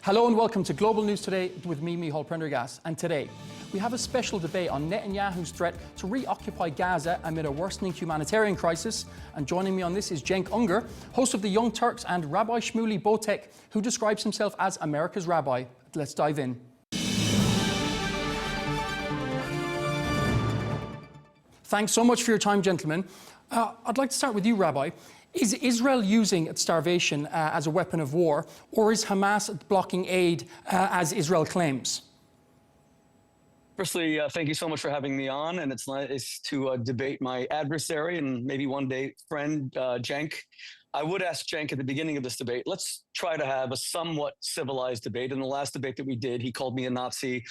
Hello and welcome to Global News Today with me, Micheal Prendergast. And today, we have a special debate on Netanyahu's threat to reoccupy Gaza amid a worsening humanitarian crisis. And joining me on this is Cenk Uygur, host of the Young Turks, and Rabbi Shmuley Boteach, who describes himself as America's rabbi. Let's dive in. Thanks so much for your time, gentlemen. I'd like to start with you, Rabbi. Is Israel using starvation as a weapon of war, or is Hamas blocking aid as Israel claims? Firstly, thank you so much for having me on, and it's nice to debate my adversary and maybe one day friend, Cenk. I would ask Cenk at the beginning of this debate, let's try to have a somewhat civilized debate. In the last debate that we did, he called me a Nazi,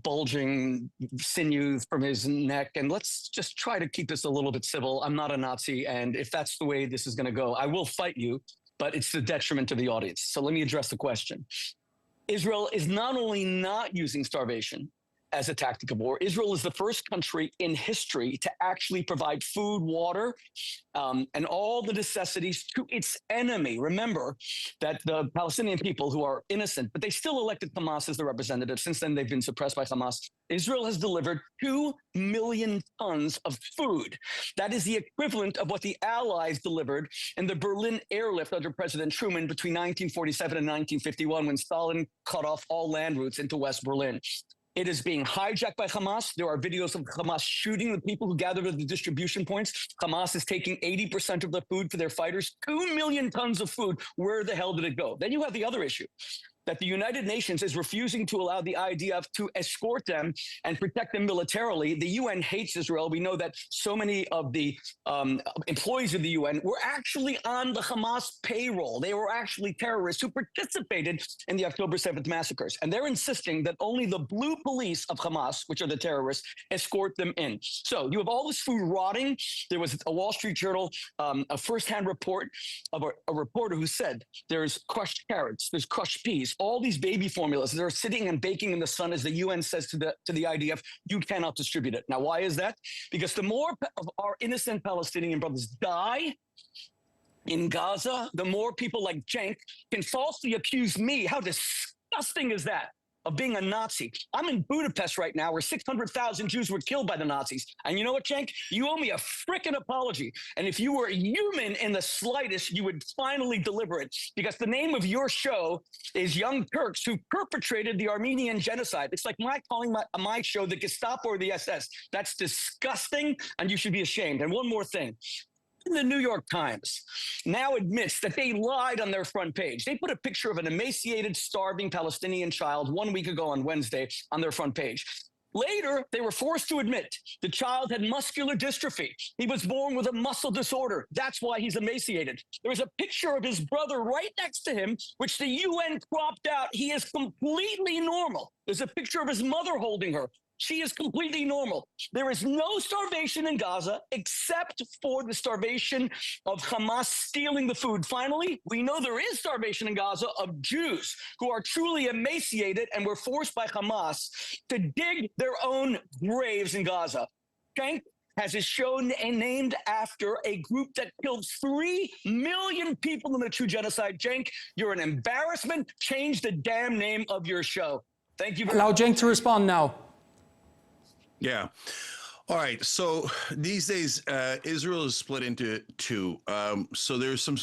bulging sinews from his neck, and let's just try to keep this a little bit civil. I'm not a Nazi, and if that's the way this is going to go, I will fight you, but it's the detriment to the audience. So let me address the question. Israel is not only not using starvation as a tactic of war. Israel is the first country in history to actually provide food, water, and all the necessities to its enemy. Remember that the Palestinian people, who are innocent, but they still elected Hamas as their representative. Since then, they've been suppressed by Hamas. Israel has delivered 2 million tons of food. That is the equivalent of what the Allies delivered in the Berlin airlift under President Truman between 1947 and 1951, when Stalin cut off all land routes into West Berlin. It is being hijacked by Hamas. There are videos of Hamas shooting the people who gathered at the distribution points. Hamas is taking 80% of the food for their fighters. 2 million tons of food. Where the hell did it go? Then you have the other issue, that the United Nations is refusing to allow the IDF to escort them and protect them militarily. The UN hates Israel. We know that so many of the employees of the UN were actually on the Hamas payroll. They were actually terrorists who participated in the October 7th massacres. And they're insisting that only the blue police of Hamas, which are the terrorists, escort them in. So you have all this food rotting. There was a Wall Street Journal, a firsthand report of a reporter who said there's crushed carrots, there's crushed peas, all these baby formulas that are sitting and baking in the sun, as the UN says to the IDF, you cannot distribute it. Now, why is that? Because the more of our innocent Palestinian brothers die in Gaza, the more people like Cenk can falsely accuse me. How disgusting is that? Of being a Nazi. I'm in Budapest right now, where 600,000 Jews were killed by the Nazis. And you know what, Cenk? You owe me a frickin' apology. And if you were human in the slightest, you would finally deliver it. Because the name of your show is Young Turks, who perpetrated the Armenian genocide. It's like calling my show the Gestapo or the SS. That's disgusting, and you should be ashamed. And one more thing. The New York Times now admits that they lied on their front page. They put a picture of an emaciated, starving Palestinian child 1 week ago on Wednesday on their front page. Later, they were forced to admit the child had muscular dystrophy. He was born with a muscle disorder. That's why he's emaciated. There was a picture of his brother right next to him, which the UN cropped out. He is completely normal. There's a picture of his mother holding her. She is completely normal. There is no starvation in Gaza except for the starvation of Hamas stealing the food. Finally, we know there is starvation in Gaza of Jews who are truly emaciated and were forced by Hamas to dig their own graves in Gaza. Cenk has his show named after a group that killed 3 million people in the true genocide. Cenk, you're an embarrassment. Change the damn name of your show. Thank you very much. Allow Cenk to respond now. Yeah. All right. So these days, Israel is split into two. So there's some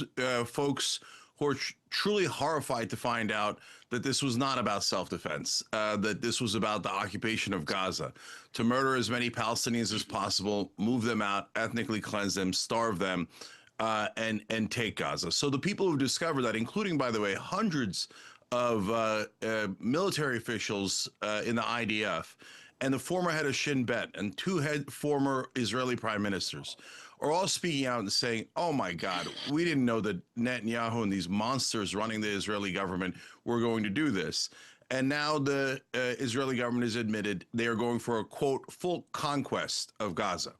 folks who are truly horrified to find out that this was not about self-defense, that this was about the occupation of Gaza, to murder as many Palestinians as possible, move them out, ethnically cleanse them, starve them, and take Gaza. So the people who've discovered that, including, by the way, hundreds of military officials in the IDF, and the former head of Shin Bet and 2 former Israeli prime ministers are all speaking out and saying, oh my God, we didn't know that Netanyahu and these monsters running the Israeli government were going to do this. And now the Israeli government has admitted they are going for a, quote, full conquest of Gaza.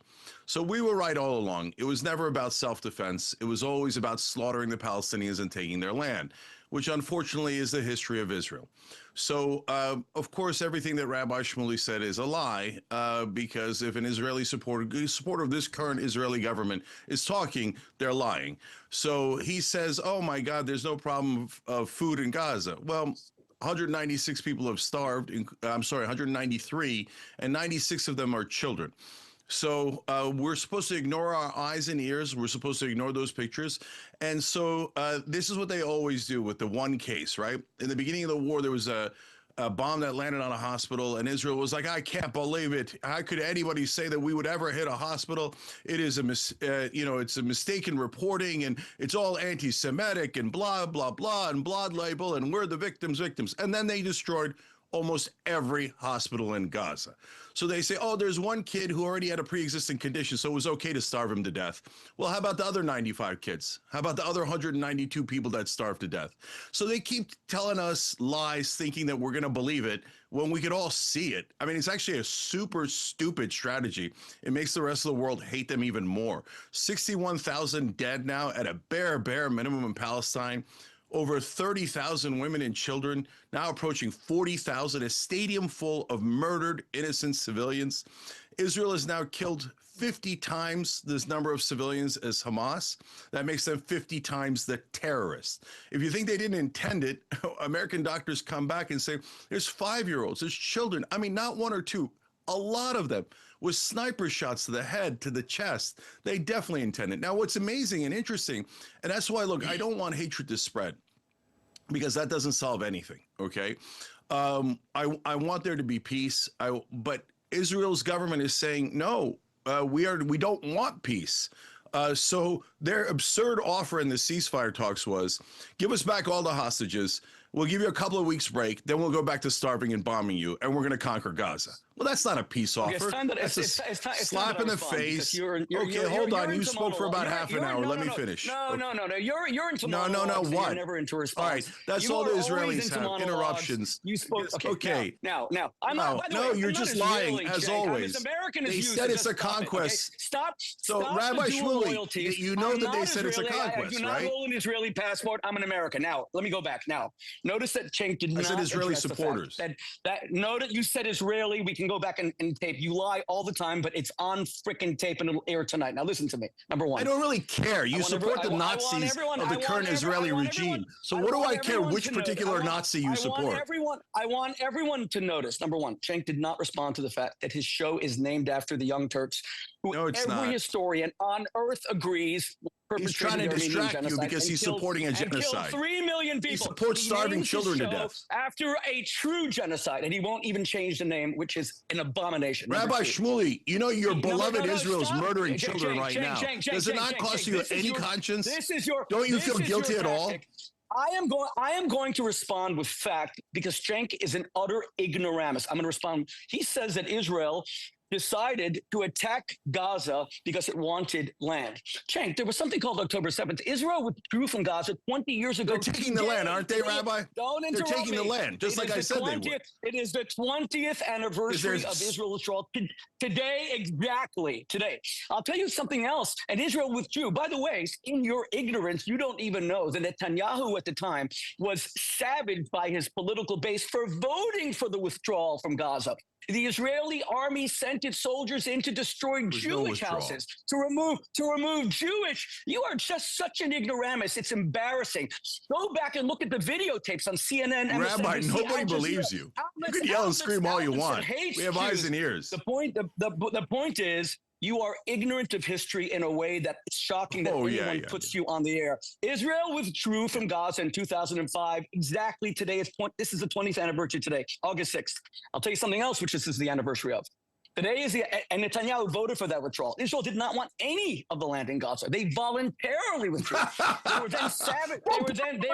So we were right all along. It was never about self-defense. It was always about slaughtering the Palestinians and taking their land, which unfortunately is the history of Israel. So, of course, everything that Rabbi Shmuley said is a lie, because if an Israeli supporter of this current Israeli government is talking, they're lying. So he says, oh, my God, there's no problem of food in Gaza. Well, 196 people have starved. I'm sorry, 193, and 96 of them are children. So we're supposed to ignore our eyes and ears. We're supposed to ignore those pictures. And so this is what they always do with the one case, right? In the beginning of the war, there was a bomb that landed on a hospital, and Israel was like, I can't believe it. How could anybody say that we would ever hit a hospital? It is it's a mistaken reporting, and it's all anti-Semitic and blah, blah, blah, and blood label, and we're the victims. And then they destroyed almost every hospital in Gaza. So they say, oh, there's one kid who already had a pre-existing condition, so it was okay to starve him to death. Well, how about the other 95 kids? How about the other 192 people that starved to death? So they keep telling us lies, thinking that we're going to believe it when we could all see it. I mean, it's actually a super stupid strategy. It makes the rest of the world hate them even more. 61,000 dead now at a bare minimum in Palestine. Over 30,000 women and children, now approaching 40,000, a stadium full of murdered innocent civilians. Israel has now killed 50 times this number of civilians as Hamas. That makes them 50 times the terrorists. If you think they didn't intend it, American doctors come back and say, there's 5-year-olds, there's children. I mean, not one or two, a lot of them with sniper shots to the head, to the chest. They definitely intend it. Now, what's amazing and interesting, and that's why, look, I don't want hatred to spread because that doesn't solve anything, okay? I want there to be peace, but Israel's government is saying, no, we don't want peace. So their absurd offer in the ceasefire talks was, give us back all the hostages. We'll give you a couple of weeks break. Then we'll go back to starving and bombing you, and we're going to conquer Gaza. Well, that's not a peace offer. That's a slap in the face. Okay, hold on. You spoke for about half an hour. Let me finish. No. You're into monologues. What? You're never into response. All right, that's all the Israelis have. Interruptions. You spoke. Okay. Now. I'm not. No, you're just lying as always. They said it's a conquest. Stop. So Rabbi Shmuley, you know that they said it's a conquest, right? I do not hold an Israeli passport. I'm an American. Now, let me go back. Now, notice that Cenk did not. I said Israeli supporters. Notice you said Israeli. We can go back and tape. You lie all the time, but it's on freaking tape and it'll air tonight. Now listen to me. Number one. I don't really care. You support the Nazis of the current Israeli regime. So what do I care which particular Nazi you support? I want everyone to notice. Number one, Cenk did not respond to the fact that his show is named after the Young Turks, who every historian on earth agrees. He's trying to distract you because he's supporting a genocide. 3 million people. He supports starving children to death. After a true genocide, and he won't even change the name, which is an abomination. Rabbi Shmuley, you know your beloved Israel is murdering children right now. Does it not cost you any conscience? Don't you feel guilty at all? I am going to respond with fact because Cenk is an utter ignoramus. I'm going to respond. He says that Israel decided to attack Gaza because it wanted land. Cenk, there was something called October 7th. Israel withdrew from Gaza 20 years ago. They're taking the land, aren't they, Rabbi? Don't interrupt me. They're taking the land, just like I said they would. It is the 20th anniversary of Israel's withdrawal. Today, exactly, today. I'll tell you something else. And Israel withdrew. By the way, in your ignorance, you don't even know that Netanyahu at the time was savaged by his political base for voting for the withdrawal from Gaza. The Israeli army sent its soldiers in to destroy Jewish houses, to remove Jewish. You are just such an ignoramus. It's embarrassing. Go back and look at the videotapes on CNN. Rabbi, nobody believes you. You can yell and scream all you want. We have eyes and ears. The point is, you are ignorant of history in a way that it's shocking that anyone puts you on the air. Israel withdrew from Gaza in 2005. Exactly today, this is the 20th anniversary today, August 6th. I'll tell you something else, which this is the anniversary of. Today is and Netanyahu voted for that withdrawal. Israel did not want any of the land in Gaza. They voluntarily withdrew. They were then savage.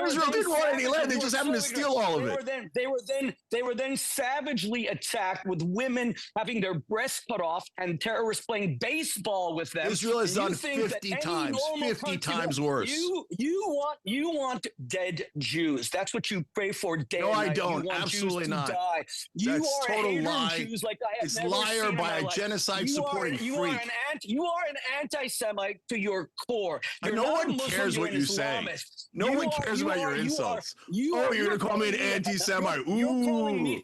Israel didn't want any land. They just happened to steal all of it. They were then savagely attacked with women having their breasts cut off and terrorists playing baseball with them. Israel has done 50 times worse. You want dead Jews. That's what you pray for day and night. No, I don't. Absolutely not. That's total lie. It's liar by a genocide supporting freak. You are an anti-Semite to your core. No one cares what you say. No one cares about your insults. You're going to call me an anti-Semite. Ooh. No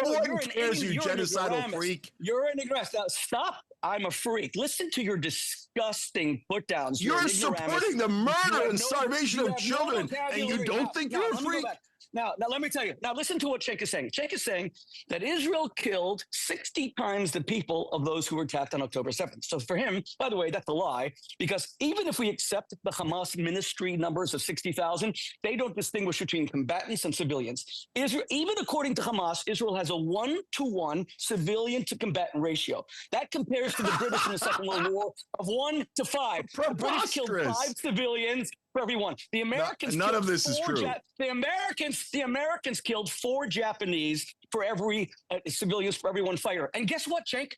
one cares, you genocidal freak. You're an ignorant. Now stop. I'm a freak. Listen to your disgusting put-downs. You're supporting the murder and starvation of children, and you don't think you're a freak? Now, let me tell you. Now, listen to what Cenk is saying. Cenk is saying that Israel killed 60 times the people of those who were attacked on October 7th. So for him, by the way, that's a lie, because even if we accept the Hamas ministry numbers of 60,000, they don't distinguish between combatants and civilians. Israel, even according to Hamas, Israel has a 1-to-1 civilian to combatant ratio. That compares to the British in the Second World War of 1 to 5. The British killed 5 civilians for everyone. The Americans none of this is true. The Americans killed 4 Japanese for every civilians for every one fighter. And guess what, Cenk?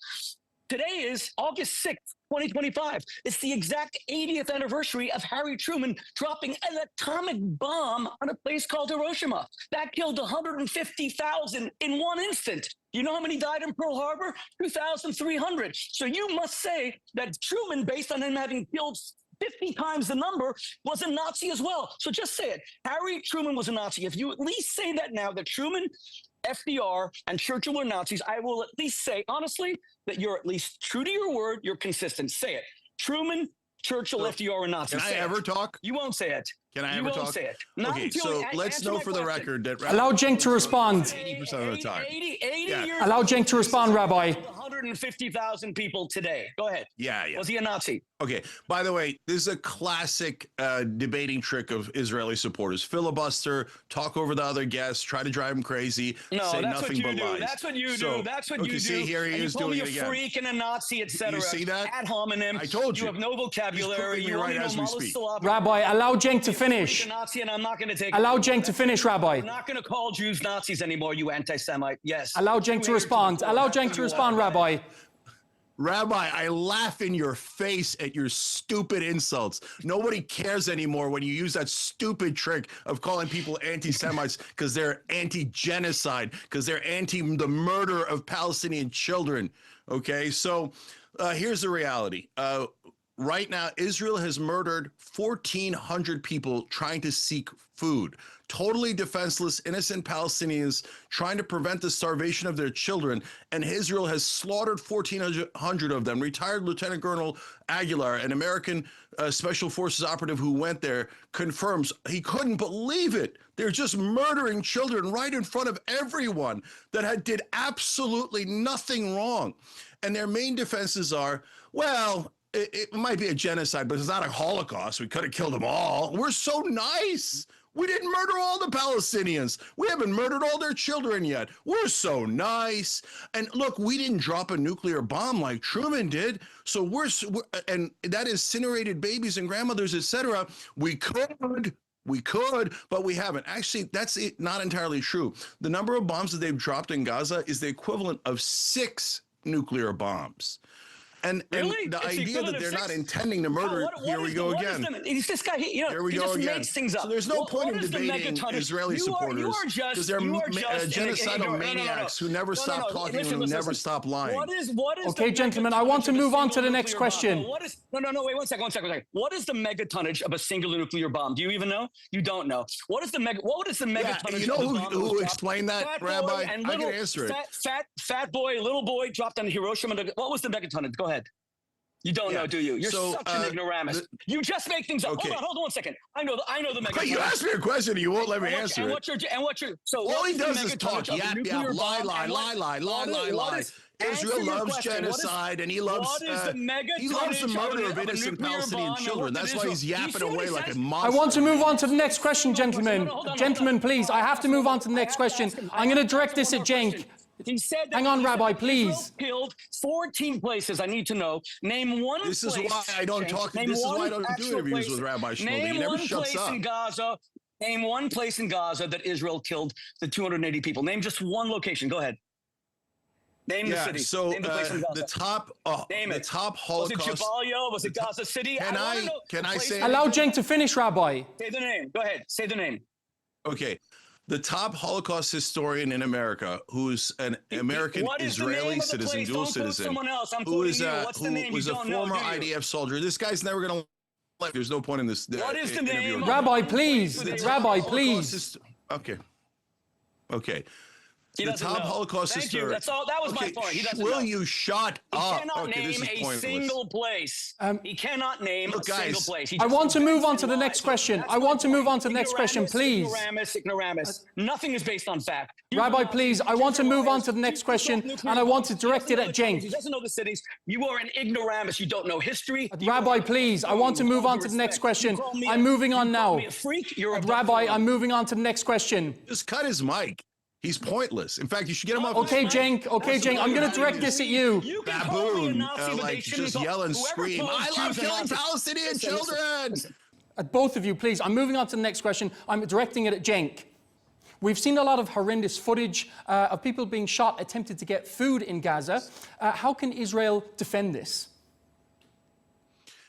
Today is August 6th, 2025. It's the exact 80th anniversary of Harry Truman dropping an atomic bomb on a place called Hiroshima. That killed 150,000 in one instant. You know how many died in Pearl Harbor? 2,300. So you must say that Truman, based on him having killed 50 times the number, was a Nazi as well. So just say it. Harry Truman was a Nazi. If you at least say that now, that Truman, FDR, and Churchill were Nazis, I will at least say, honestly, that you're at least true to your word, you're consistent. Say it. Truman, Churchill, FDR were Nazis. Can I ever talk? You won't say it. Can I ever talk? You won't say it. Okay, so let's know for the record that allow Cenk to respond. 80% of the time. 80 years Allow Cenk to respond, Rabbi. 150,000 people today. Go ahead. Yeah. Was he a Nazi? Okay. By the way, this is a classic debating trick of Israeli supporters. Filibuster, talk over the other guests, try to drive them crazy, say nothing but lies. That's what you do. That's what you do. See, here he is doing it again. You freak and a Nazi, etc. You see that? Ad hominem. I told you. You have no vocabulary. You only know Mullah Salab. Rabbi, allow Cenk to finish. And I'm not going to take allow Cenk to finish, Rabbi. I'm not going to call Jews Nazis anymore, you anti-Semite. Yes. Allow Cenk to respond. Allow Cenk to respond, Rabbi. Rabbi, I laugh in your face at your stupid insults. Nobody cares anymore when you use that stupid trick of calling people anti-Semites because they're anti-genocide, because they're anti the murder of Palestinian children. Okay, so here's the reality. Right now, Israel has murdered 1,400 people trying to seek food. Totally defenseless, innocent Palestinians trying to prevent the starvation of their children. And Israel has slaughtered 1,400 of them. Retired Lieutenant Colonel Aguilar, an American Special Forces operative who went there, confirms he couldn't believe it. They're just murdering children right in front of everyone that did absolutely nothing wrong. And their main defenses are, well, it might be a genocide, but it's not a Holocaust. We could have killed them all. We're so nice. We didn't murder all the Palestinians. We haven't murdered all their children yet. We're so nice. And look, we didn't drop a nuclear bomb like Truman did. So we're and that incinerated babies and grandmothers, etc. We could, but we haven't. Actually, that's not entirely true. The number of bombs that they've dropped in Gaza is the equivalent of 6 nuclear bombs. And, really? And the idea that they're not intending to murder, here we go again. He's this guy, you know, here we he go just again. makes things up. So there's no point in debating Israeli supporters because they're genocidal maniacs who never stop talking and who never stop lying. What is okay, gentlemen, I want to move on to the next question. Wait, one second. What is the megatonnage of a singular nuclear bomb? Do you even know? You don't know. What is the megatonnage? You know who explained that, Rabbi? I can answer it. Fat boy, little boy dropped on Hiroshima. What was the megatonnage? Go ahead. You don't know, do you? You're such an ignoramus. You just make things up. Okay. Hold on 1 second. I know the megatonnage. But you asked me a question and you won't let me answer it. So all he does is talk. Yap, lie. Israel loves genocide and he loves the murder of innocent Palestinian children. That's why he's yapping away like a monster. I want to move on to the next question, gentlemen. Gentlemen, please. I have to move on to the next question. I'm going to direct this at Cenk. He said that hang on, Rabbi, please. Killed 14 places. I need to know. Name one place. This is why I don't talk. This is why I don't do interviews with Rabbi Shmuley. He never shuts up. In Gaza. Name one place in Gaza that Israel killed the 280 people. Name just one location. Go ahead. Name the city. So name the place in Gaza. the top Holocaust. Was it Jabalia? Was it Gaza City? Can I say? Allow Cenk to finish, Rabbi. Say the name. Go ahead. Say the name. Okay. The top Holocaust historian in America, who's an American Israeli citizen, dual citizen, who was a former IDF soldier. This guy's never going to like. There's no point in this. What is the name? Rabbi, please. Rabbi, please. Okay. He The doesn't top know. Holocaust Thank you. historian. That's all. That was my point. He doesn't Will know. you shut He up? cannot Okay, this name is a pointless. single place. He cannot name Look, a single guys, place. He I just want to move invents on and to the lies. next question. That's I my want to move point. on to the next question, please. Ignoramus. Nothing is based on fact. Rabbi, please, I want to move on to the next question, and I want to direct it at Cenk. He doesn't know the cities. You are an ignoramus. You don't know history. Rabbi, please, I want to move on to the next question. I'm moving on now. You call me a freak. You're a Rabbi, buffoon. I'm moving on to the next question. Just cut his mic. He's pointless. In fact, you should get him off. Okay, Cenk. Okay, Cenk. I'm going to direct this at you. You can call me a Baboon, Nazi, but they like shouldn't just call- yell and whoever scream. calls I Jews love a killing Nazi- Palestinian Listen, children. listen. Both of you, please. I'm moving on to the next question. I'm directing it at Cenk. We've seen a lot of horrendous footage of people being shot, attempted to get food in Gaza. How can Israel defend this?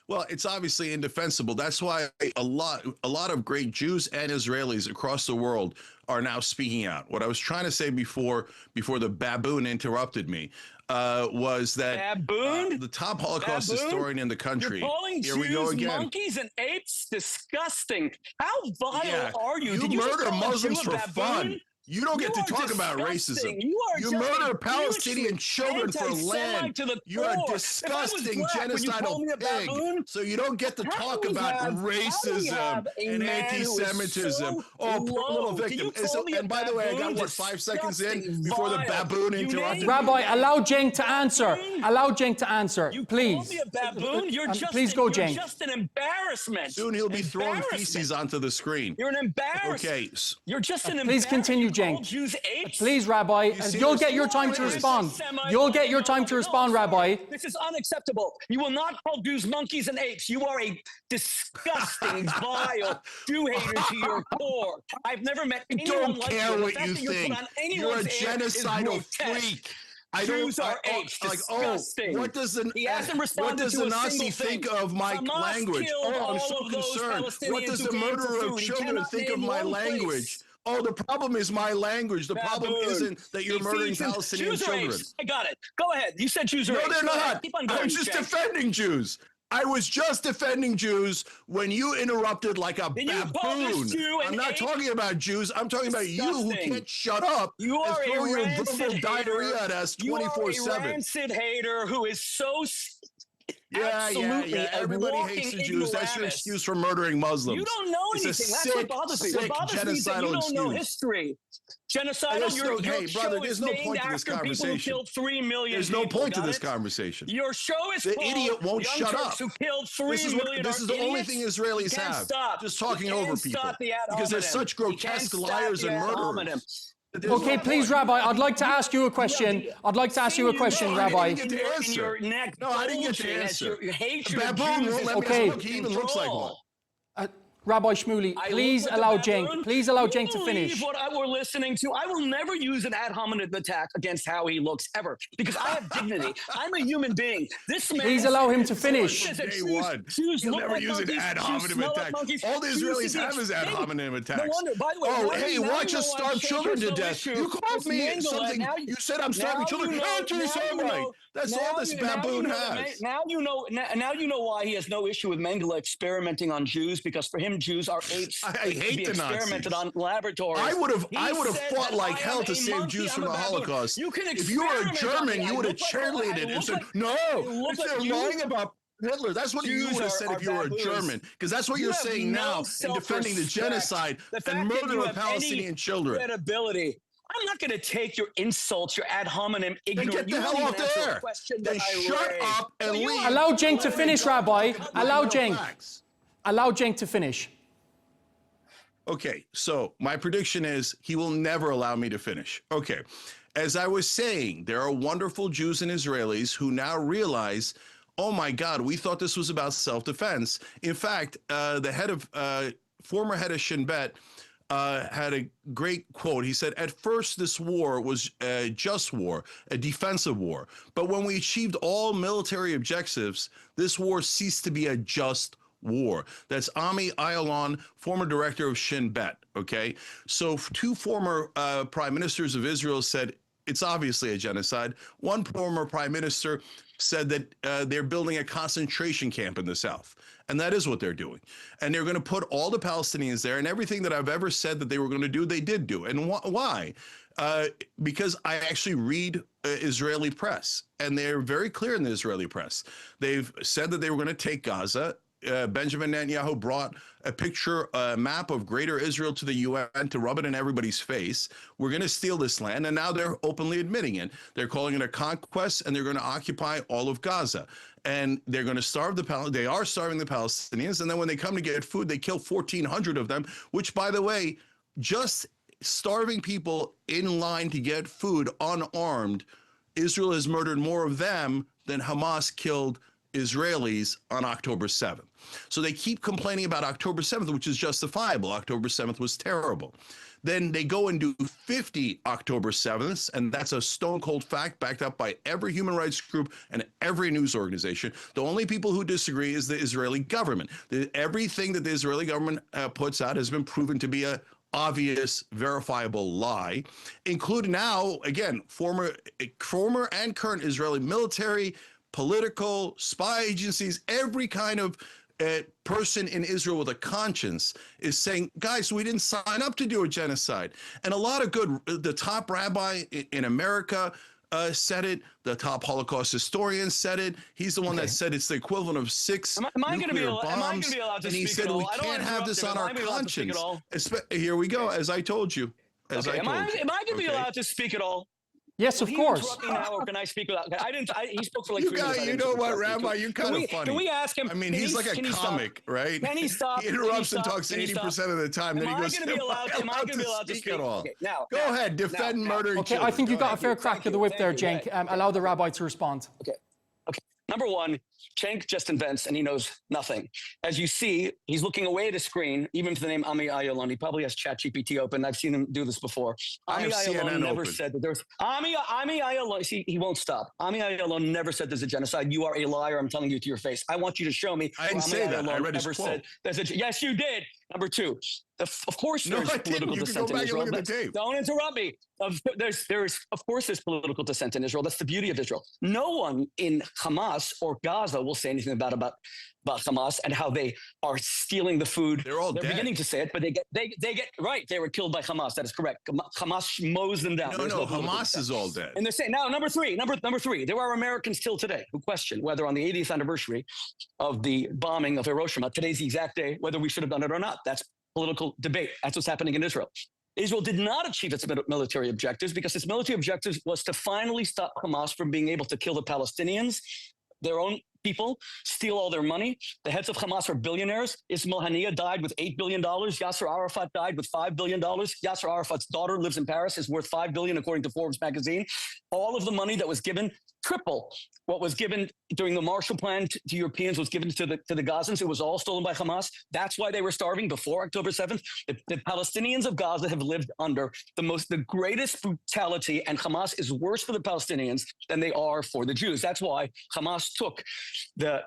Well, it's obviously indefensible. That's why a lot of great Jews and Israelis across the world are now speaking out. What I was trying to say before the baboon interrupted me was that the top Holocaust historian in the country. You're calling Here we go Jews again. monkeys and apes? Disgusting. How vile are you? You Did you murder just call a Muslims Jew a for baboon? fun. You don't get to are talk about disgusting. racism. You murder a Palestinian huge children for anti-Semite land. to the You're a core. disgusting If I was black, would you call genocidal me a pig. baboon? So you don't get to How talk do we about have- how do we racism have a and man who is anti-Semitism. so Oh, poor little low? Can you victim. call me a And by the way, I got baboon? what, 5 seconds in Disgusting, before the vile. baboon You interrupted named- me? Rabbi, allow Cenk to answer. Allow Cenk to answer, You please. called me a baboon? You're just please go, you're Cenk. just an embarrassment. Soon he'll be throwing Embarrassment. feces onto the screen. You're an embarrassment. Okay. You're just an Please continue, embarrassment. You call Cenk. Jews apes? Please, Rabbi, see you'll this? get your time to You're respond. anti-Semite. You'll get your time to No, respond, sorry. Rabbi. This is unacceptable. You will not call Jews monkeys and apes. You are a disgusting, vile Jew hater to your core. I've never met I anyone don't like care you. The what fact you that you're put think. on You're a anyone's air is genocidal grotesque. freak. I Jews don't are apes. Disgusting. what does He hasn't what responded does to the a Nazi single think thing. of my Hamas language? killed Oh, I'm all so of those concerned. What Palestinians does who the came for murderer of food. He children cannot think of name my one language? place. Oh, the problem is my language. The problem Baboon. isn't that you're He murdering feeds him- Palestinian Jews are children. apes. I got it. Go ahead. You said Jews are No, apes. they're Go ahead. not. Keep on going, I'm just Cenk. defending Jews. I was just defending Jews when you interrupted like a Did you call this baboon. Jew an I'm not ape? talking about Jews. I'm talking about you who Disgusting. can't shut up You and are throw a your rancid verbal diarrhea hater. at us You are a 24/7. rancid hater who is so Yeah. absolutely a Everybody walking hates the Jews. That's your ignoramus. excuse for murdering Muslims. You don't know It's a anything. That's sick, what bothers me. sick What bothers me is that you genocidal don't know excuse. history. Genocidal, There's your no- hey, show brother, is there's no named point to this after people who conversation. killed 3 million There's no people. point to Got this it? conversation. Your show is The called idiot won't Young shut Turks up. Who killed 3 This million is the only thing Israelis You can't have. Stop. Just talking You over can't people. stop the ad Because they're hominem. such You can't grotesque stop liars the and ad murderers. hominem. Okay, please, Rabbi, I'd like to ask you a question. I'd like to ask you a question, Rabbi. I didn't get to answer. Your neck No, I didn't get to bulging as answer. Your hatred The of baboon Jews won't is let me Okay. talk. He even looks like one. Rabbi Shmuley, I please look like a allow baboon. Cenk. Please allow You Cenk to believe finish. what we're listening to. I will never use an ad hominem attack against how he looks ever, because I have dignity. I'm a human being. This man. Please allow him to finish. Says that Day Jews- one. Jews You'll look never like use an monkeys, ad Jews hominem smell like attack. monkeys, All the Jews Israelis eat have is ad maybe- hominem attacks. No wonder. By the way, Oh, now hey, you watch know us why starve Cenk children is to no death. issue. You called It's me Mengele. something. Now You said I'm starving now children. you know- Anti-Semite. That's all this baboon has. Now you know. Now you know why he has no issue with Mengele experimenting on Jews, because for him, Jews are apes. I that could hate be the experimented Nazis. on laboratories. I would have He said fought that like I hell am to a save monkey, Jews I'm from a the baboon. Holocaust. You can If you were a experiment on German, me. you I would have look like- cheerleaded I and said, look like- no, I look it's like they're you. lying about Hitler. That's what you Jews would have said are if you were a baboons. German, because that's what You you're have saying no now in defending the self-respect. genocide The fact and that murder you of have Palestinian any children. credibility. I'm not going to take your insults, your ad hominem, Then ignorant. get the You hell won't off even answer a there. question Then that I shut raised. up and Well, you leave. are- Allow Cenk to Let me finish, talk Rabbi. about Allow no Cenk. facts. Allow Cenk to finish. Okay, so my prediction is he will never allow me to finish. Okay, as I was saying, there are wonderful Jews and Israelis who now realize, oh my God, we thought this was about self-defense. In fact, the former head of Shin Bet had a great quote. He said, at first, this war was a just war, a defensive war. But when we achieved all military objectives, this war ceased to be a just war. That's Ami Ayalon, former director of Shin Bet. Okay, so two former prime ministers of Israel said it's obviously a genocide. One former prime minister said that they're building a concentration camp in the south. And that is what they're doing. And they're going to put all the Palestinians there, and everything that I've ever said that they were going to do, they did do. And why? because I actually read Israeli press, and they're very clear in the Israeli press. They've said that they were going to take Gaza. Benjamin Netanyahu brought a map of Greater Israel to the UN to rub it in everybody's face. We're going to steal this land, and now they're openly admitting it. They're calling it a conquest, and they're going to occupy all of Gaza. And they're going to starve they are starving the Palestinians, and then when they come to get food, they kill 1,400 of them, which, by the way, just starving people in line to get food unarmed, Israel has murdered more of them than Hamas killed Israelis on October 7th. So they keep complaining about October 7th, which is justifiable. October 7th was terrible. Then they go and do 50 October 7ths, and that's a stone cold fact backed up by every human rights group and every news organization. The only people who disagree is the Israeli government. Everything that the Israeli government puts out has been proven to be a obvious, verifiable lie, including now, again, former and current Israeli military, political, spy agencies, every kind of person in Israel with a conscience is saying, guys, we didn't sign up to do a genocide. And a lot of the top rabbi in America said it. The top Holocaust historian said it. He's the one that said it's the equivalent of 6 nuclear bombs. Am I going to be allowed to and he speak said at all? we can't have this on our conscience. Here we go, as I told you. Am I going to be allowed to speak at all? Yes, of course. Interrupt me now, or can I speak without? He spoke for like 3 minutes. You know what, Rabbi? You're kind of funny. Can we ask him? I mean, he's like a comic, right? Can he stop? He interrupts and talks 80% of the time. Then he goes, am I going to be allowed to speak at all? Okay, now, go ahead, defend murdering Okay, children. I think you got a fair crack of the whip there, Cenk. Allow the rabbi to respond. Okay. Number one, Cenk just invents and he knows nothing. As you see, he's looking away at the screen, even for the name Ami Ayalon. He probably has ChatGPT open. I've seen him do this before. Ami Ayalon never said that there's Ami Ayalon. See, he won't stop. Ami Ayalon never said there's a genocide. You are a liar. I'm telling you to your face. I want you to show me. I didn't say that. I read his quote. Yes, you did. Number two, of course there's political dissent in Israel. Don't interrupt me. Of course there's political dissent in Israel. That's the beauty of Israel. No one in Hamas or Gaza will say anything about Hamas and how they are stealing the food. They're beginning to say it, but they get right. They were killed by Hamas. That is correct. Hamas mows them down. No, Hamas is all dead. And they say now number three. There are Americans still today who question whether on the 80th anniversary of the bombing of Hiroshima, today's the exact day, whether we should have done it or not. That's political debate. That's what's happening in Israel. Israel did not achieve its military objectives because its military objectives was to finally stop Hamas from being able to kill the Palestinians, their own people, steal all their money. The heads of Hamas are billionaires. Ismail Haniyeh died with $8 billion. Yasser Arafat died with $5 billion. Yasser Arafat's daughter lives in Paris, is worth $5 billion, according to Forbes magazine. All of the money that was given, triple what was given during the Marshall Plan to Europeans was given to the Gazans. It was all stolen by Hamas. That's why they were starving before October 7th. The Palestinians of Gaza have lived under the greatest brutality, and Hamas is worse for the Palestinians than they are for the Jews. That's why Hamas took the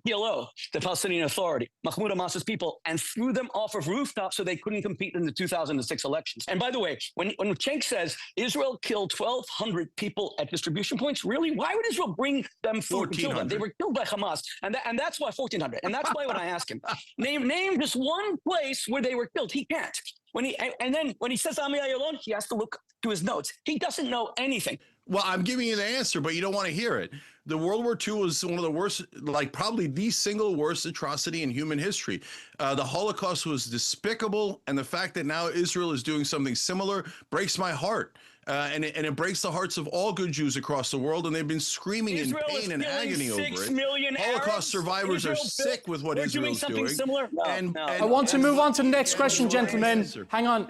PLO, the Palestinian Authority, Mahmoud Abbas's people, and threw them off of rooftops so they couldn't compete in the 2006 elections. And by the way, when Cenk says Israel killed 1,200 people at distribution points, really, why would Israel bring them food to kill them? They were killed by Hamas, and that's why 1,400. And that's why when I ask him, name just one place where they were killed, he can't. When he says Ami Ayalon, he has to look to his notes. He doesn't know anything. Well, I'm giving you the answer, but you don't want to hear it. The World War II was one of the worst, like probably the single worst atrocity in human history. The Holocaust was despicable, and the fact that now Israel is doing something similar breaks my heart. And it breaks the hearts of all good Jews across the world, and they've been screaming in pain and agony over it. Holocaust survivors are sick with what Israel's doing. I want to move on to the next question, gentlemen. Hang on.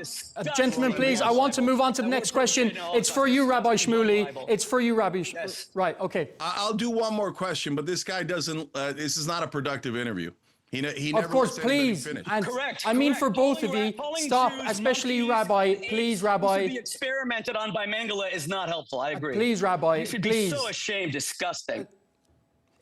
Gentlemen, please. I want to move on to the next question. It's for you, Rabbi Shmuley. It's for you, Rabbi Shmuley. Right, okay. I'll do one more question, but this guy doesn't, this is not a productive interview. He never of course, please. And correct. I mean, for both of you, stop, especially you, Rabbi. Please, Rabbi. To be experimented on by Mengele is not helpful. I agree. Please, Rabbi. You should be so ashamed. Disgusting.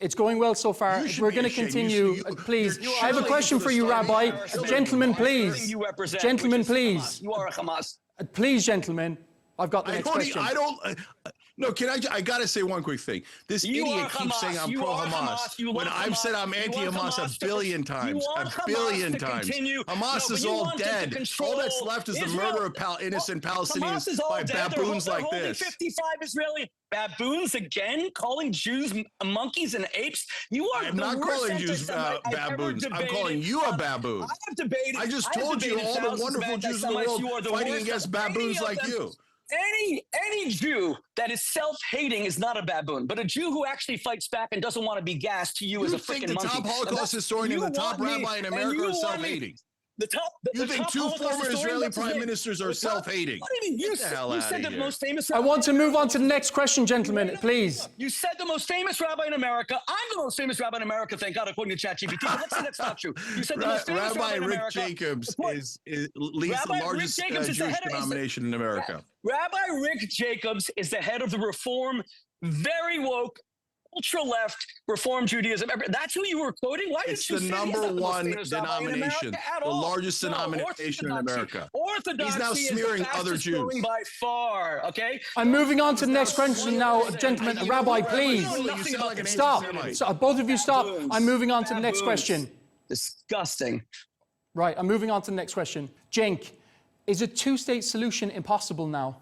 It's going well so far. We're going to continue. Please. I have a question for you, Rabbi. Gentlemen, please. Gentlemen, please. You are a Hamas. Please, gentlemen. I've got the next question. No, I got to say one quick thing. This idiot keeps saying I'm pro-Hamas when I've said I'm anti-Hamas a billion times. A billion times. Hamas is all dead. All that's left is the murder of innocent Palestinians by baboons like this. 55 Israeli baboons again, calling Jews monkeys and apes. I'm not calling Jews baboons. I'm calling you a baboon. I just told you all the wonderful Jews in the world fighting against baboons like you. Any Jew that is self-hating is not a baboon, but a Jew who actually fights back and doesn't want to be gassed to you as a freaking monkey. You think the top Holocaust historian and the top rabbi in America are self-hating? You think two former Israeli prime ministers are self-hating? What do you mean? You said the most famous rabbi. I want to move on to the next question, gentlemen, please. You said the most famous rabbi in America. I'm the most famous rabbi in America, thank God, according to ChatGPT. But let's say that's not true. You said the most famous rabbi in America. Rabbi Rick Jacobs leads the largest Jewish denomination in America. Rabbi Rick Jacobs is the head of the Reform, very woke, ultra-left Reform Judaism. That's who you were quoting? Why it's the number one denomination, the largest denomination in America. Orthodoxy He's now smearing other Jews. By far, okay? I'm moving on to the next question now, gentlemen. Rabbi, please. Stop. So, both of you stop. I'm moving on to the next question. Disgusting. Right, I'm moving on to the next question. Cenk, is a two-state solution impossible now?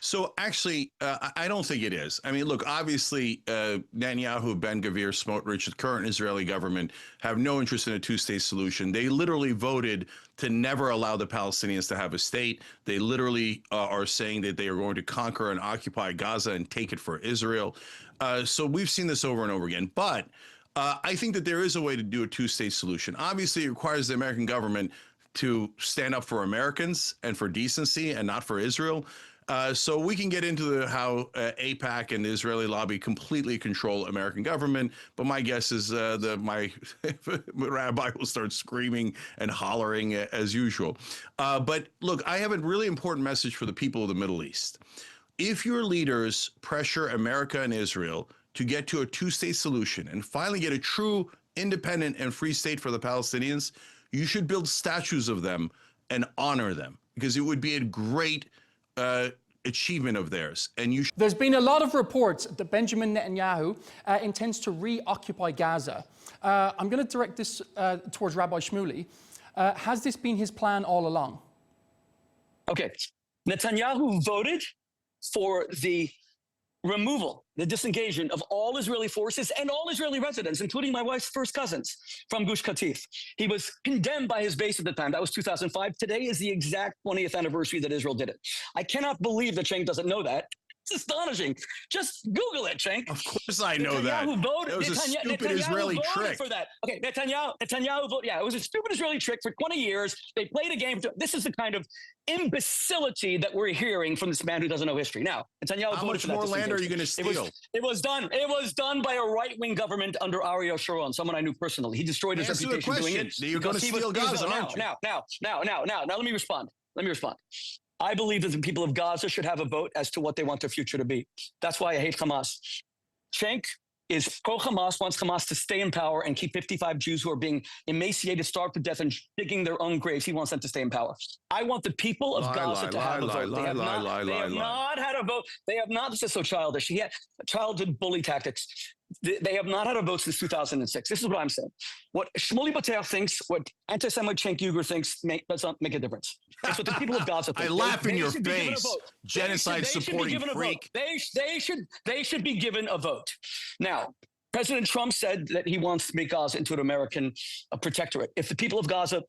So actually, I don't think it is. I mean, look, obviously, Netanyahu, Ben-Gvir, Smotrich, the current Israeli government have no interest in a two-state solution. They literally voted to never allow the Palestinians to have a state. They literally are saying that they are going to conquer and occupy Gaza and take it for Israel. So we've seen this over and over again. But I think that there is a way to do a two-state solution. Obviously, it requires the American government to stand up for Americans and for decency and not for Israel. So we can get into how AIPAC and the Israeli lobby completely control American government. But my guess is my rabbi will start screaming and hollering as usual. But look, I have a really important message for the people of the Middle East. If your leaders pressure America and Israel to get to a two-state solution and finally get a true independent and free state for the Palestinians, you should build statues of them and honor them, because it would be a great achievement of theirs. And there's been a lot of reports that Benjamin Netanyahu intends to reoccupy Gaza. I'm going to direct this towards Rabbi Shmuley. Has this been his plan all along? Okay. Netanyahu voted for the removal, the disengagement of all Israeli forces and all Israeli residents, including my wife's first cousins from Gush Katif. He was condemned by his base at the time. That was 2005. Today is the exact 20th anniversary that Israel did it. I cannot believe that Cenk doesn't know that. It's astonishing. Just Google it, Cenk. Of course I know that. That was a stupid Israeli trick. For that. Okay, Netanyahu voted. Yeah, it was a stupid Israeli trick for 20 years. They played a game. This is the kind of imbecility that we're hearing from this man who doesn't know history. Now, Netanyahu How much more land are you going to steal? It was done by a right-wing government under Ariel Sharon, someone I knew personally. He destroyed his reputation doing it. You're going to steal Gaza, aren't you? Now, let me respond. I believe that the people of Gaza should have a vote as to what they want their future to be. That's why I hate Hamas. Cenk is pro-Hamas, wants Hamas to stay in power and keep 55 Jews who are being emaciated, starved to death, and digging their own graves. He wants them to stay in power. I want the people of Gaza to have a vote. They have not had a vote. They have not. This is so childish. He had childhood bully tactics. They have not had a vote since 2006. This is what I'm saying. What Shmuley Boteach thinks, what anti-Semite Cenk Uygur thinks, does not make a difference. It's what the people of Gaza think. I laugh in your face, genocide-supporting freak. They should be given a vote. Now, President Trump said that he wants to make Gaza into an American protectorate. If the people of Gaza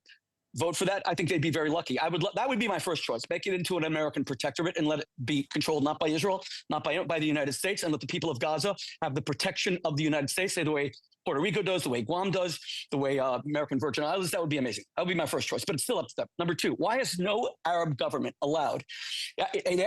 vote for that, I think they'd be very lucky. That would be my first choice. Make it into an American protectorate and let it be controlled not by Israel, not by the United States, and let the people of Gaza have the protection of the United States, the way Puerto Rico does, the way Guam does, the way American Virgin Islands. That would be amazing. That would be my first choice, but it's still up to them. Number two, why has no Arab government allowed?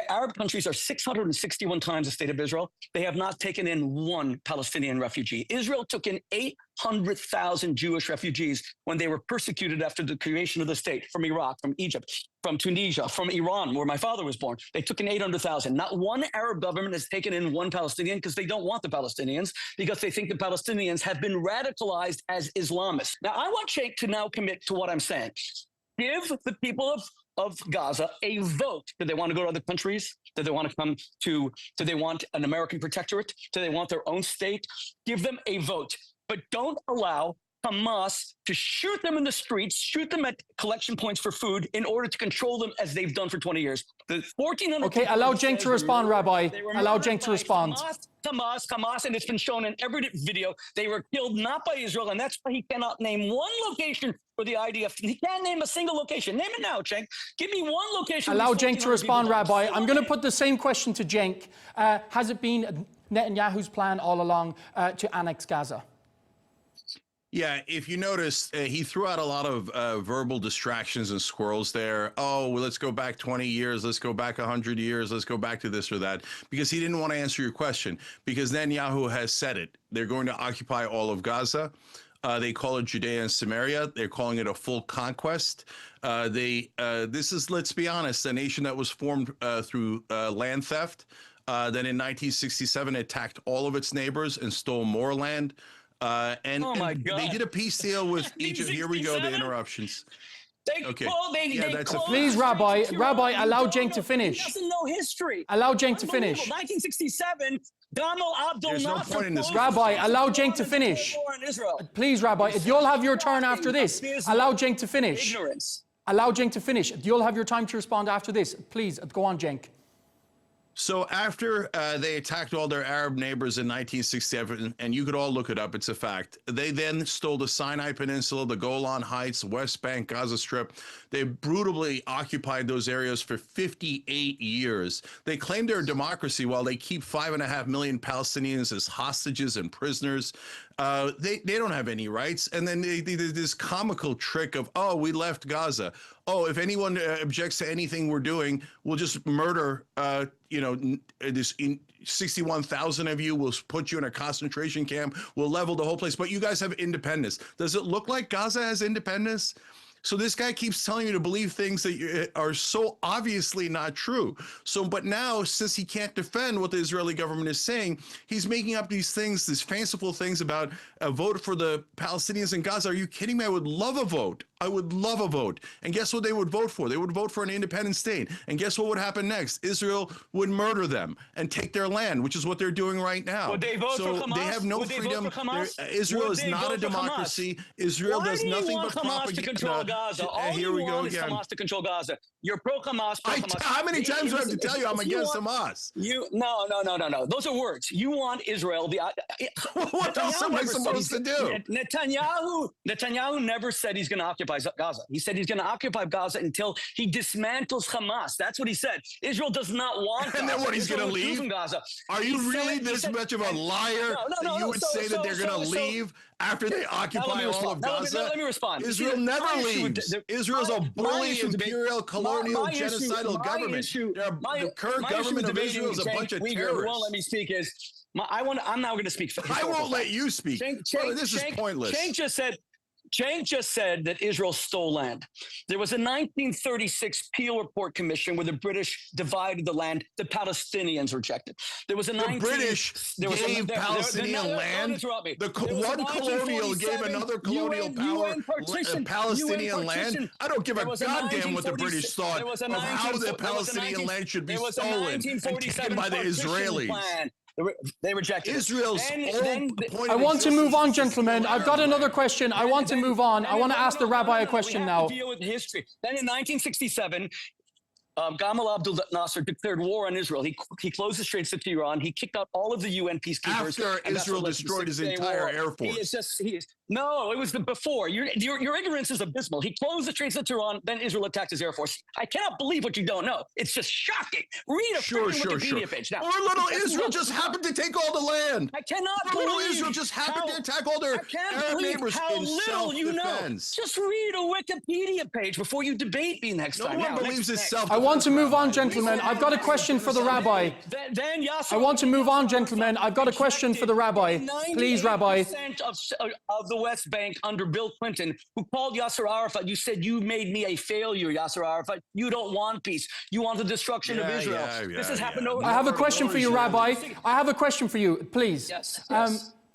Arab countries are 661 times the state of Israel. They have not taken in one Palestinian refugee. Israel took in 800,000 Jewish refugees when they were persecuted after the creation of the state, from Iraq, from Egypt, from Tunisia, from Iran, where my father was born. They took in 800,000. Not one Arab government has taken in one Palestinian, because they don't want the Palestinians, because they think the Palestinians have been radicalized as Islamists. Now, I want Cenk to now commit to what I'm saying. Give the people of of Gaza a vote. Do they want to go to other countries? Do they want to come to, do they want an American protectorate? Do they want their own state? Give them a vote, but don't allow Hamas to shoot them in the streets, shoot them at collection points for food in order to control them as they've done for 20 years. The 1,400 Okay, allow Cenk to respond, Rabbi. Allow Cenk to respond. Hamas, and it's been shown in every video. They were killed not by Israel, and that's why he cannot name one location for the IDF. He can't name a single location. Name it now, Cenk. Give me one location. Allow Cenk to respond, Rabbi. I'm going to put the same question to Cenk. Has it been Netanyahu's plan all along to annex Gaza? Yeah, if you notice, he threw out a lot of verbal distractions and squirrels there. Oh, well, let's go back 20 years. Let's go back 100 years. Let's go back to this or that, because he didn't want to answer your question, because Netanyahu has said it. They're going to occupy all of Gaza. They call it Judea and Samaria. They're calling it a full conquest. This is, let's be honest, a nation that was formed through land theft. Then in 1967, attacked all of its neighbors and stole more land. And they did a peace deal with Egypt. Here we go, the interruptions. Please, Rabbi, allow Cenk to finish. He doesn't know history. Allow Cenk to finish. 1967, Gamal Abdel There's no Nasser point in this. Rabbi, allow Cenk to finish. Please, Rabbi, you'll have your turn after this. Allow Cenk to finish. Ignorance. Allow Cenk to finish. You'll have your time to respond after this. Please, go on, Cenk. So after they attacked all their Arab neighbors in 1967, and you could all look it up, it's a fact, they then stole the Sinai Peninsula, the Golan Heights, West Bank, Gaza Strip. They brutally occupied those areas for 58 years. They claim they're a democracy while they keep 5.5 million Palestinians as hostages and prisoners. They don't have any rights. And then they did this comical trick of, oh, we left Gaza. Oh, if anyone objects to anything we're doing, we'll just murder, this 61,000 of you. We'll put you in a concentration camp. We'll level the whole place. But you guys have independence. Does it look like Gaza has independence? So this guy keeps telling you to believe things that are so obviously not true. So, but now, since he can't defend what the Israeli government is saying, he's making up these things, these fanciful things about a vote for the Palestinians in Gaza. Are you kidding me? I would love a vote. I would love a vote. And guess what they would vote for? They would vote for an independent state. And guess what would happen next? Israel would murder them and take their land, which is what they're doing right now. Would they vote for Hamas? They have no freedom. Israel is not a democracy. Israel does nothing but propaganda. To control Gaza? All here we go again. Hamas to control Gaza. You're pro-Hamas. How many times do I have to tell you I'm against Hamas? No. Those are words. You want Israel. What else am I supposed to do? Netanyahu never said he's going to occupy Gaza. He said he's going to occupy Gaza until he dismantles Hamas. That's what he said. Israel does not want Gaza. And then what, he's going to leave? Gaza. Are you really this much of a liar that you would say that they're going to leave after they occupy all of Gaza? Let me respond. Israel never leaves. Israel's a bully, imperial, colonial, genocidal government. The current government of Israel is a bunch of terrorists. Won't let me speak. I'm now going to speak. I won't let you speak. This is pointless. Cenk just said that Israel stole land. There was a 1936 Peel Report Commission where the British divided the land. The Palestinians rejected. There was a British gave Palestinian land. One colonial gave another colonial power Palestinian land. I don't give a goddamn what the British thought of how the Palestinian land should be stolen and taken by the Israelis. They rejected Israel's I want to move on, gentlemen. I've got another question. I want to move on. I want to ask the rabbi a question now. Deal with history. Then in 1967, Gamal Abdel Nasser declared war on Israel. He closed the Straits of Iran. He kicked out all of the UN peacekeepers. After Israel destroyed his entire air force. No, it was before. Your ignorance is abysmal. He closed the Straits of Iran, then Israel attacked his air force. I cannot believe what you don't know. It's just shocking. Read a Wikipedia page. Now, or little Israel just happened to take all the land. I cannot believe little Israel just happened to attack all their Arab neighbors in self-defense. Just read a Wikipedia page before you debate me next time. No one believes it's self-defense. I want to move on, gentlemen. I've got a question for the rabbi. I want to move on, gentlemen. I've got a question for the rabbi. Please, Rabbi. Of the West Bank under Bill Clinton, who called Yasser Arafat. You said, you made me a failure, Yasser Arafat. You don't want peace. You want the destruction of Israel. This has happened over. I have a question for you, Rabbi. I have a question for you, please. Yes.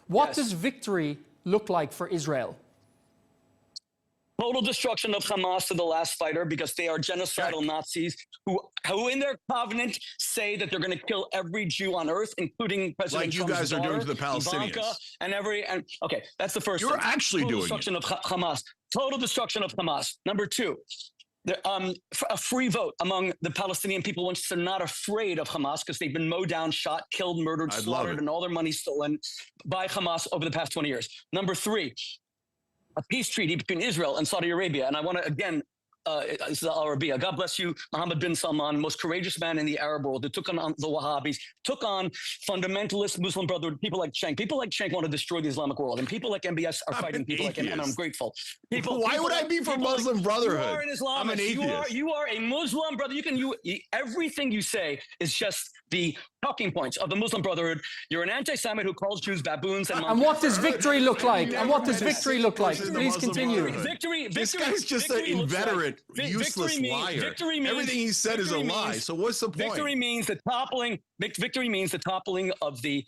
What does victory look like for Israel? Total destruction of Hamas to the last fighter, because they are genocidal Nazis who in their covenant say that they're going to kill every Jew on earth, including President Like you Trump's guys are daughter, doing to the Palestinians. Ivanka, and okay, that's the first You're thing. actually Total doing destruction of Hamas. Total destruction of Hamas. Number two, a free vote among the Palestinian people once they're not afraid of Hamas, because they've been mowed down, shot, killed, murdered, slaughtered, and all their money stolen by Hamas over the past 20 years. Number three, a peace treaty between Israel and Saudi Arabia. And I want to, again, this is Arabiya. God bless you, Mohammed bin Salman, most courageous man in the Arab world, who took on the Wahhabis, took on fundamentalist Muslim Brotherhood, people like Cenk. People like Cenk want to destroy the Islamic world, and people like MBS are fighting people like him, and I'm grateful. Why would I be for Muslim Brotherhood? You are an Islamist. I'm an atheist. You are a Muslim brother. Everything you say is just the talking points of the Muslim Brotherhood. You're an anti-Semite who calls Jews baboons and monkeys. And what does victory look like? And what does victory look like? Please continue. This guy's just an inveterate, useless liar. Everything he said is a lie. So what's the point? Victory means the toppling. Victory means the toppling of the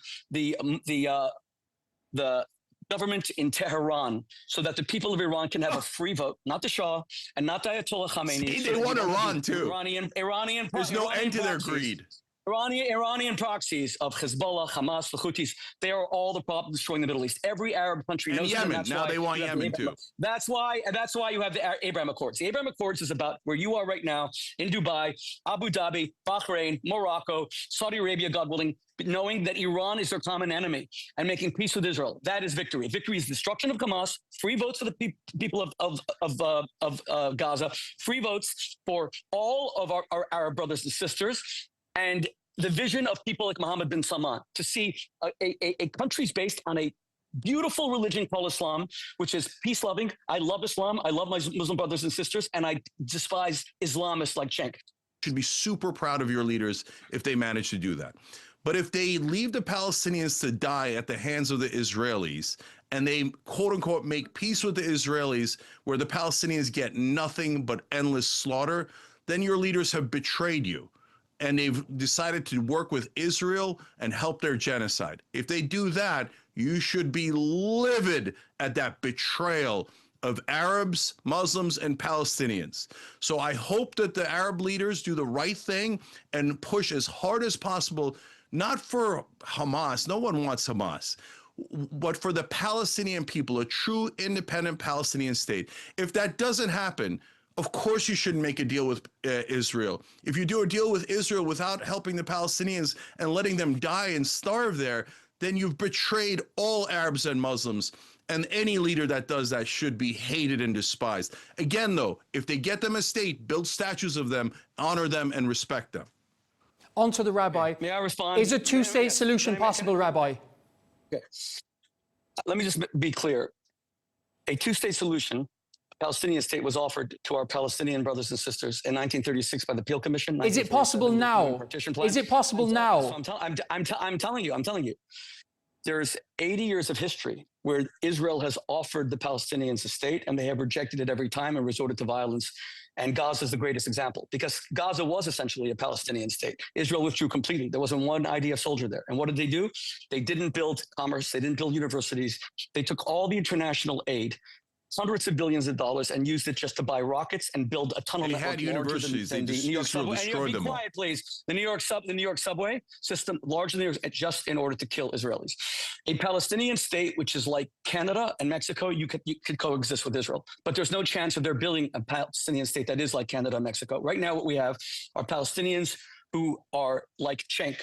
government in Tehran, so that the people of Iran can have a free vote, not the Shah and not the Ayatollah Khamenei. They want Iran too. Iranian. There's no end to their greed. Iranian proxies of Hezbollah, Hamas, the Houthis, they are all the problem destroying the Middle East. Every Arab country knows Yemen. That's now why they want Yemen too. That's why you have the Abraham Accords. The Abraham Accords is about where you are right now in Dubai, Abu Dhabi, Bahrain, Morocco, Saudi Arabia, God willing, knowing that Iran is their common enemy and making peace with Israel. That is victory. Victory is destruction of Hamas, free votes for the people of Gaza, free votes for all of our Arab brothers and sisters, and the vision of people like Mohammed bin Salman to see a country's based on a beautiful religion called Islam, which is peace-loving. I love Islam. I love my Muslim brothers and sisters, and I despise Islamists like Cenk. Should be super proud of your leaders if they manage to do that. But if they leave the Palestinians to die at the hands of the Israelis, and they quote unquote make peace with the Israelis where the Palestinians get nothing but endless slaughter, then your leaders have betrayed you. And they've decided to work with Israel and help their genocide. If they do that, you should be livid at that betrayal of Arabs, Muslims, and Palestinians. So I hope that the Arab leaders do the right thing and push as hard as possible, not for Hamas, no one wants Hamas, but for the Palestinian people, a true independent Palestinian state. If that doesn't happen, of course you shouldn't make a deal with Israel. If you do a deal with Israel without helping the Palestinians and letting them die and starve there, then you've betrayed all Arabs and Muslims. And any leader that does that should be hated and despised. Again, though, if they get them a state, build statues of them, honor them, and respect them. On to the rabbi. May I respond? Is a two-state solution possible, Rabbi? Okay. Let me just be clear. A two-state solution, Palestinian state, was offered to our Palestinian brothers and sisters in 1936 by the Peel Commission. Is it possible now? Is it possible now? I'm telling you. There's 80 years of history where Israel has offered the Palestinians a state, and they have rejected it every time and resorted to violence. And Gaza is the greatest example, because Gaza was essentially a Palestinian state. Israel withdrew completely. There wasn't one IDF soldier there. And what did they do? They didn't build commerce. They didn't build universities. They took all the international aid, hundreds of billions of dollars, and used it just to buy rockets and build a tunnel network. They had universities. They the New York subway. destroyed them all. Quiet, please. The New York subway system, larger than New York, just in order to kill Israelis. A Palestinian state, which is like Canada and Mexico, you could coexist with Israel, but there's no chance of there building a Palestinian state that is like Canada and Mexico. Right now, what we have are Palestinians who are like Cenk.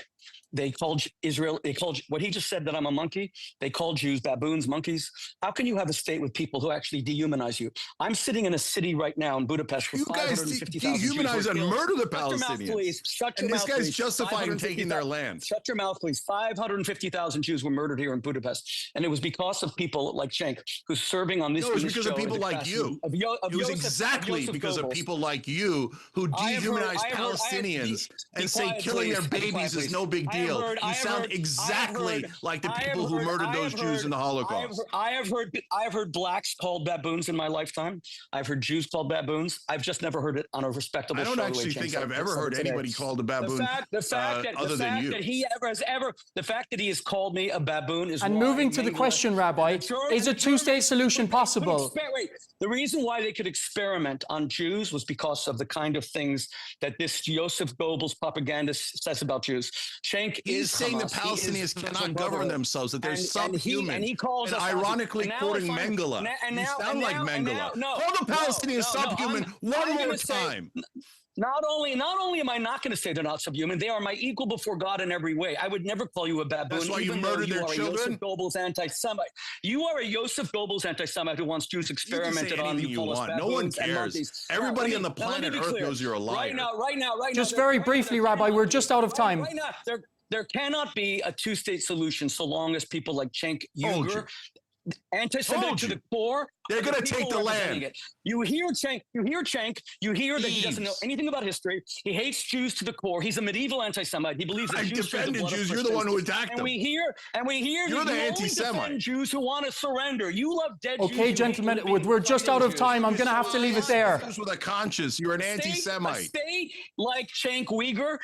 They called Israel, what he just said, that I'm a monkey. They call Jews baboons, monkeys. How can you have a state with people who actually dehumanize you? I'm sitting in a city right now in Budapest. You guys dehumanize and murder the Palestinians. Shut your mouth, please. And this guy's justifying taking their land. Shut your mouth, please. 550,000 Jews were murdered here in Budapest. And it was because of people like Cenk, who's serving on this. No, it was because of people like you. It was exactly because of people like you who dehumanize Palestinians and say killing their babies is no big deal. You sound exactly like the people who murdered those Jews in the Holocaust. I have heard blacks called baboons in my lifetime. I've heard Jews called baboons. I've just never heard it on a respectable show. I don't actually think I've ever heard anybody called a baboon other than you. The fact that he has called me a baboon is. And moving to the question, Rabbi, is a two-state solution possible? The reason why they could experiment on Jews was because of the kind of things that this Joseph Goebbels propagandist says about Jews. Cenk He's is saying Hamas. the Palestinians cannot govern themselves, that they're subhuman. And he calls us ironically quoting Mengele. You sound like Mengele. Call the Palestinians subhuman one more time. Not only am I not going to say they're not subhuman, they are my equal before God in every way. I would never call you a baboon. That's why you even murdered their though you are children? a Joseph Goebbels anti-Semite. You are a Joseph Goebbels anti-Semite who wants Jews experimented on. You want. No one cares. Everybody on the planet Earth knows you're a liar. Right now. Just very briefly, Rabbi, we're just out of time. Right now, there cannot be a two-state solution so long as people like Cenk Uygur, anti-Semitic to the core. They're going to take the land. You hear Cenk. You hear that he doesn't know anything about history. He hates Jews to the core. He's a medieval anti-Semite. He believes that Jews defended Jews. You're the one who attacked them. And we hear you're the anti-Semite. Jews who want to surrender. You love dead Jews. Okay, gentlemen, we're just out of time. I'm going to have to leave it there. With a conscience, you're an anti-Semite. A state like Cenk Uygur,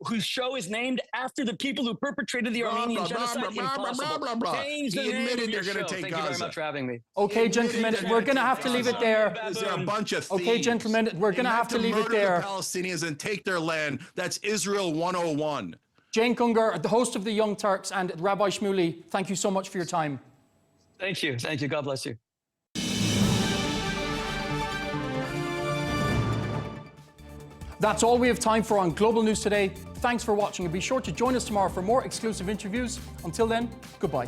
whose show is named after the people who perpetrated the Armenian genocide. He admitted they're going to take Gaza. Thank you very much for having me. Okay, gentlemen, we're going to have to leave it there. They're a bunch of thieves. Okay, gentlemen, we're going to have to leave it there. The Palestinians and take their land. That's Israel 101. Cenk Uygur, the host of the Young Turks, and Rabbi Shmuley, thank you so much for your time. Thank you. God bless you. That's all we have time for on Global News Today. Thanks for watching, and be sure to join us tomorrow for more exclusive interviews. Until then, goodbye.